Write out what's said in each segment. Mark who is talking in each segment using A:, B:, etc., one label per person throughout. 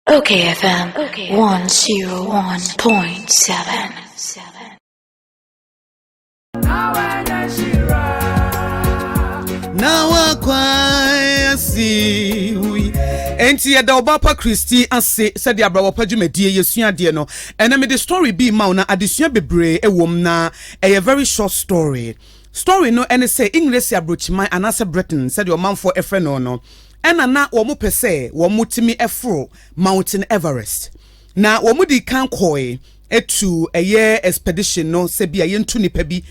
A: Okay, FM. Okay. 101.7.
B: Now I see we enti ya da obapa Christy ase said ya brawo padwumadie yesua de no ena me the story be ma na adesua bebre ewom na a very short story no ene say English abrochiman anase Britain said your man for efe no ena na wo mo pese wo mutimi efro Mountain Everest na wo mudi kan koi etu eye expedition no se bia yentu nipa bi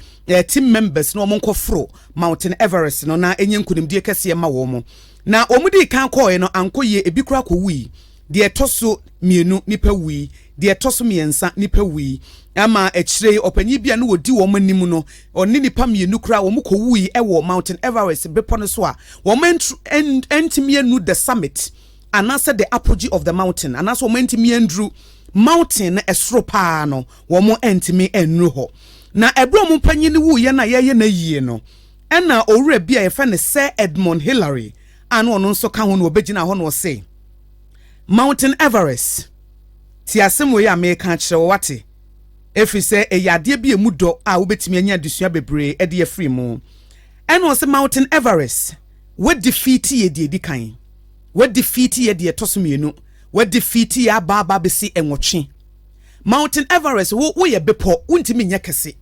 B: team members no mo nkofro Mountain Everest no na enye nkunimdie kese ma wo mo na omudi kan koi no ankoye ebi kura ko wi de etoso mienu nipa wi de etoso miensa nipa wi ama echire opanyi bia no wodi wo manim no oni nipa mienu kura wo ko wi ewo Mountain Everest bepo no so a wo entimienu the summit anasa the apogee of the mountain anasa wo entimiendru mountain esro pa no wo mo entimi enru ho na ebro mo panyi ni wu ye na ye na yie no ena owura bia ye fa ne Sir Edmund Hillary anu ono nso ka ho no obegina ho no say Mountain Everest ti asemo ya me ka kire wo wate efri se eyade bia mu do a wo betimi anya adusua bebre e de free mu eno se Mountain Everest we defeat ye de dikan we defeat ye de tosomienu we defeat ya baba besi enwotwe Mountain Everest wo ye bepo untimi nya kese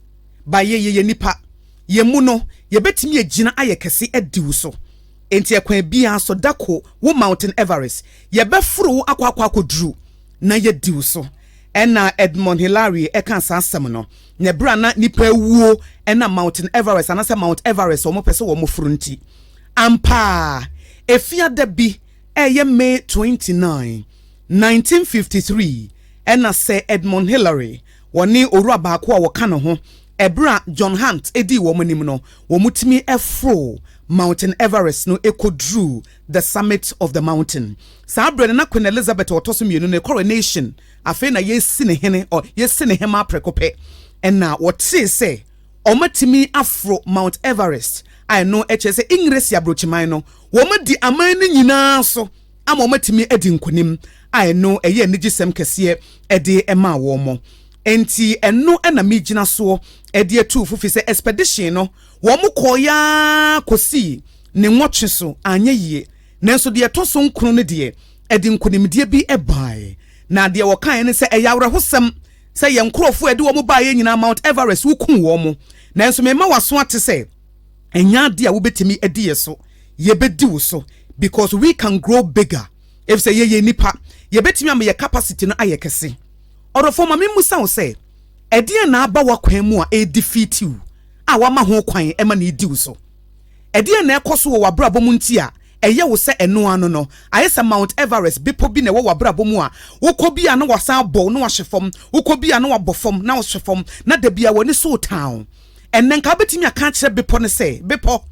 B: ba ye nipa ye mu no ye betimi agina aye kese adiwu so enti ekwan bia so dako wo Mountain Everest ye befuru akwa dru na ye diwu so ena Edmund Hillary eka sansem no ne bra na nipa wuo ena Mountain Everest anase Mount Everest omo pese wo mo frunti ampa efia da bi eye May 29 1953 ena Sir Edmund Hillary woni orua baako a wo ka no ho ebra John Hunt edi wo manim no wo mutimi efro Mountain Everest no ekodru the summit of the mountain sabre na Queen Elizabeth otoso mienu ne coronation afi na yesi ne hene or yesi ne hema prekope ena wote say omatimi afro Mount Everest I know say English abrochiman no wo madi aman ni nyina so ama omatimi edi nkonim I know eye nigisem kese ede ema wo mo enti eno ena migina so ede atu fufi se expedition no wo mo koya kosi ne nwotwe so anya yie nanso de etoso nkunu ne de edi nkonimdie bi ebae na de wo kan ne se eyawre hosem se ye nkrofo ede wo mo bae nyina Mount Everest wukun wo mo nanso me ma waso ate se enya de a wo betimi edi ye so ye bedi wo so because we can grow bigger if say ye nipa ye betimi am ye capacity no ayekese orofo ma memusa wo se ede na aba wakwan mu a e defeat you a wama ho kwan ema na edi wo so ede na ekoso wo wabrabo mu nti a eye wo se eno ano no ayesa Mount Everest bipo bi na wo wabrabo mu a wokobi a na wasan bo na wahefom wokobi a na wabofom na wahefom na da bia woni so town enen ka betimi aka kire bipo ne se bipo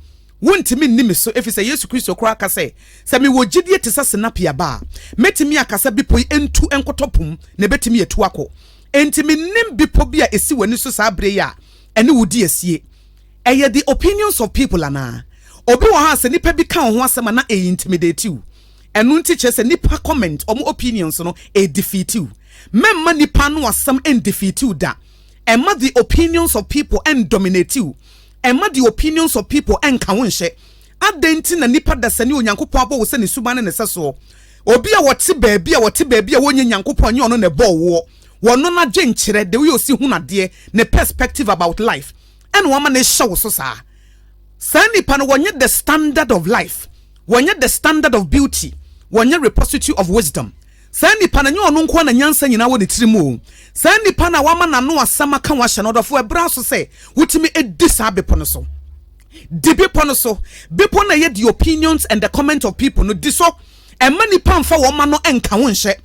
B: wontimi nimi so efise Yesu Kristo kura aka se me wo gidie te sase napia ba metimi aka se bipo entu enkotopum na betimi etu akọ entimi nim bipo bi a esi wani so sa abre ya ene wodi asie eye the opinions of people ana obi wo ha se nipa bi kan ho asema na intimidate you enu nti che se nipa comment omo opinions no defeat you memma nipa no asem defeat you da emma the opinions of people and dominate you emma the opinions of people and kawonhye adenti na nipa da sane onyankopon abo wo se ne suba ne seso obi a wote baabi a wonye nyankopon nye ono ne bo wo wono na dwenkyere de we osi hu nade ne perspective about life and woman ne show so sa sani pan wonye the standard of life wonye the standard of beauty wonye repository of wisdom sani pan nye ono nko na nyansa nyina wo ne tirimu sani pan wama na no asama ka wa hye no dofo ebra so se wutimi edi sa bepo no so di bepo no so bepo na ye the opinions and the comment of people no di so emma nipa mfa wo ma no enka wo nhye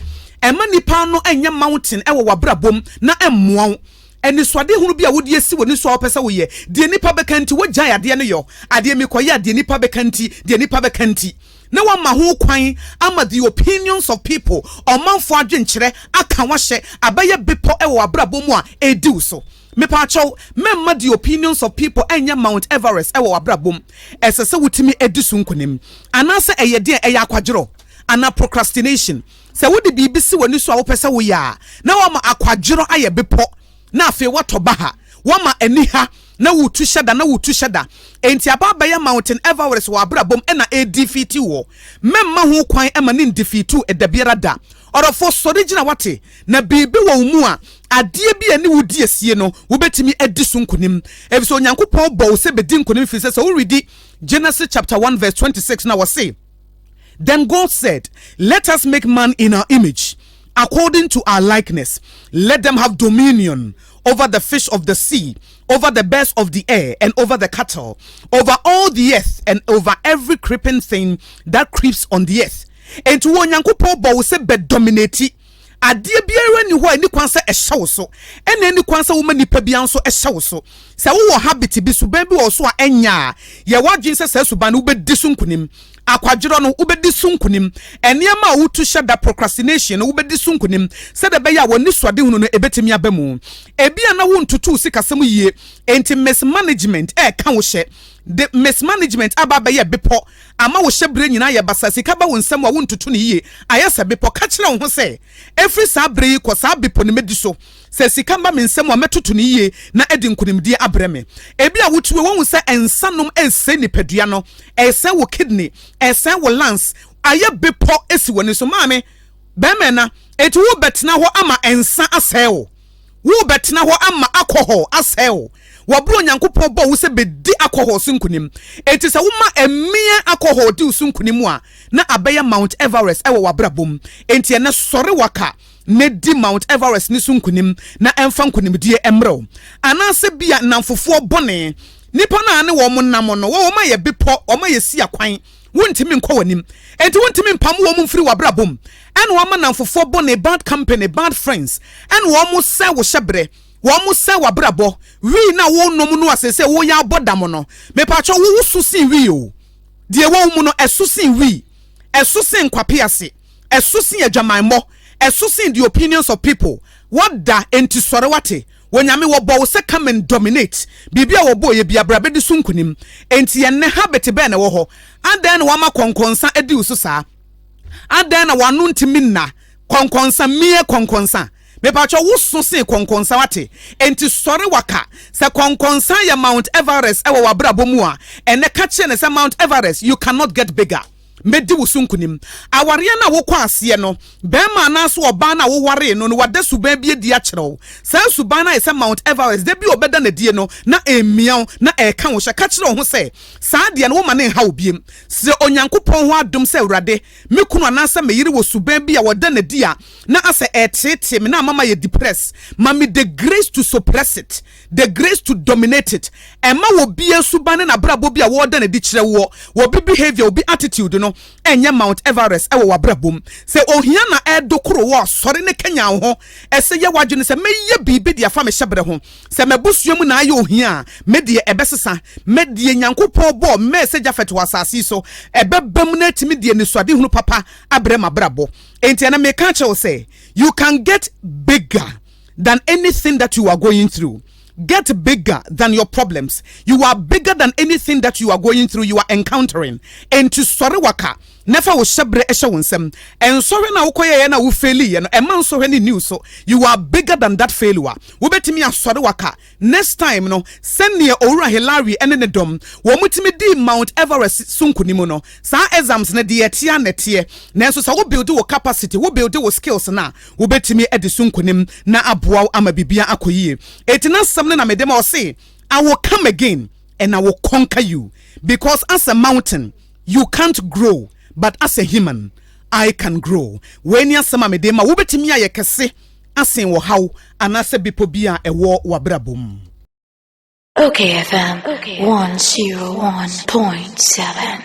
B: emma nipa no enya mountain ewo wabrabom na emmoa eni swade hunu bia wodi esi woni so opese wo ye de nipa bekanti wo gyan ade ne yo ade mi koye de nipa bekanti na wa ma ho kwan ama the opinions of people omanfo adwenkyere aka wa hye abaye bepo ewo abrabom a edi so me pa chow memma the opinions of people enya Mount Everest ewo abrabom esese wutimi edi so nkonim anase eye de eye akwadwero ana procrastination se wo de bibi si wani so a wo pese wo ya na wo ma akwadwero aye bepo na afi watoba ha wo ma aniha na wutu shada na wutu shada enti ababa ya Mountain Everest wa abrabom na defeat wo memma ho kwan ema ne defeatu edabiara da orofo sorigina wate na bibi wo mu a adie bi ani wudi asie no wo betimi adi sunkunim ebiso Onyankopɔn bo se bedi nkunim fi se wo read Genesis chapter 1 verse 26 now was say, then God said, let us make man in our image, according to our likeness. Let them have dominion over the fish of the sea, over the birds of the air, and over the cattle, over all the earth, and over every creeping thing that creeps on the earth. And to Onyankopɔn bo se be dominate. Adie biara ni ho ani kwansa ehyew so ene ani kwansa wo manipa bia so ehyew so se wo habit bi so ba bi wo so a enya ye wadwen se suba no ubedi sunkunim akwadwero no ubedi sunkunim enema a wotu hyeda procrastination no ubedi sunkunim se de be ya woni sode hunu no ebetimi abamu ebia na wo ntutu sikasem yie enti mismanagement ka wo hye the mismanagement ababa ye bepo ama wo hyebre nyina ye basa sika ba wo nsem wa wo ntutu ne yie ayesa bepo ka kire wo ho se every sabre ko sabepo ne medi so se sika ba me nsem wa metoto ne yie na edi nkunimdie abreme ebi a wotuwe wo se ensanom ense ni padua no ese wo kidney ese wo lungs aye bepo esi woni so maame be me na eti wo betena ho ama ensa aseo wo betena ho ama alcohol aseo wabro Onyankopɔn bo wo se bedi alcohol sunkunim enti se wo ma emia alcohol di sunkunim a na abeya Mount Everest ewo wabrabom enti ene sore waka ne di Mount Everest ni sunkunim na emfa nkunimdie emrew anase bia namfofo bone nipa na ne wo nam no wo ma ye bepo wo ma ye si akwan wontimi nkɔ wanim enti wontimi mpam wo mfiri wabrabom ene wo ma namfofo bone bad company bad friends ene wo mo se wo hyebre wo se wabrabo wi na wo nom no asese wo ya bodam no me pacho wo susin wi o de wo mu no esusin wi esusin kwape ase esusin adwamanmo esusin the opinions of people what da enti sore wate wonyame wo bo se come and dominate bibia wo bo ye bia brabe de sunkunim enti ye ne habit be na wo ho adan na wama konkonsa edi usu saa adan na wanu ntimi na konkonsa mie konkonsa me pacho wo so se konkonsa wate enti sore waka se konkonsa ya Mount Everest ewo wabrabo mu a ene ka che ne se Mount Everest you cannot get bigger medi wusunkunim aware na wo kwa ase no be ma na so oba na wo ware no no wada suban bi edi a kyerɛw sa suban na ise Mount Everest de bi obeda na die no na emiaw na eka wo hye ka kyerɛw ho se sa de no wo ma ne ha obiem se Onyankopɔn ho adom se awurade me kunu anasa me yire wo suban bi a woda na dia na ase etete me na mama ye depress mama the grace to suppress it the grace to dominate it ema wo bia suban na brabo bi a woda na di kyerɛ wo bi behavior bi attitude no enye Mount Everest ewo wabrabom se ohia na edokoro wo sori ne Kenya ho ese ye wadwene se meye bibi dia fa me hyebre ho se mebusuam na aye ohia me de ebesesa me de Nyankopɔn bo message afet wasasi so ebebam na timi de nisuade hunu papa abre mabrabo enti na me ka che wo say you can get bigger than anything that you are going through. Get bigger than your problems. You are bigger than anything that you are going through, you are encountering. And to sorry waka, never will shebre esha winsem. And sorry na ukoye na u failure no eman so any news so you are bigger than that failure. We betimi a sorry waka. Next time no send near Ora Hilary and ne dom. Wo mutimi di Mount Everest sunkunimo no. Sa exams na di etia netie. Nenso sa wo build wo capacity, wo build wo skills na. Wo betimi edi sunkunim na aboa ama bibia akoyie. Etina na medema say I will come again and I will conquer you because as a mountain you can't grow but as a human I can grow when ya sama medema wobetimi aye kese asen wo haw anase bipo bia ewo wabrabom.
A: Okay FM 101.7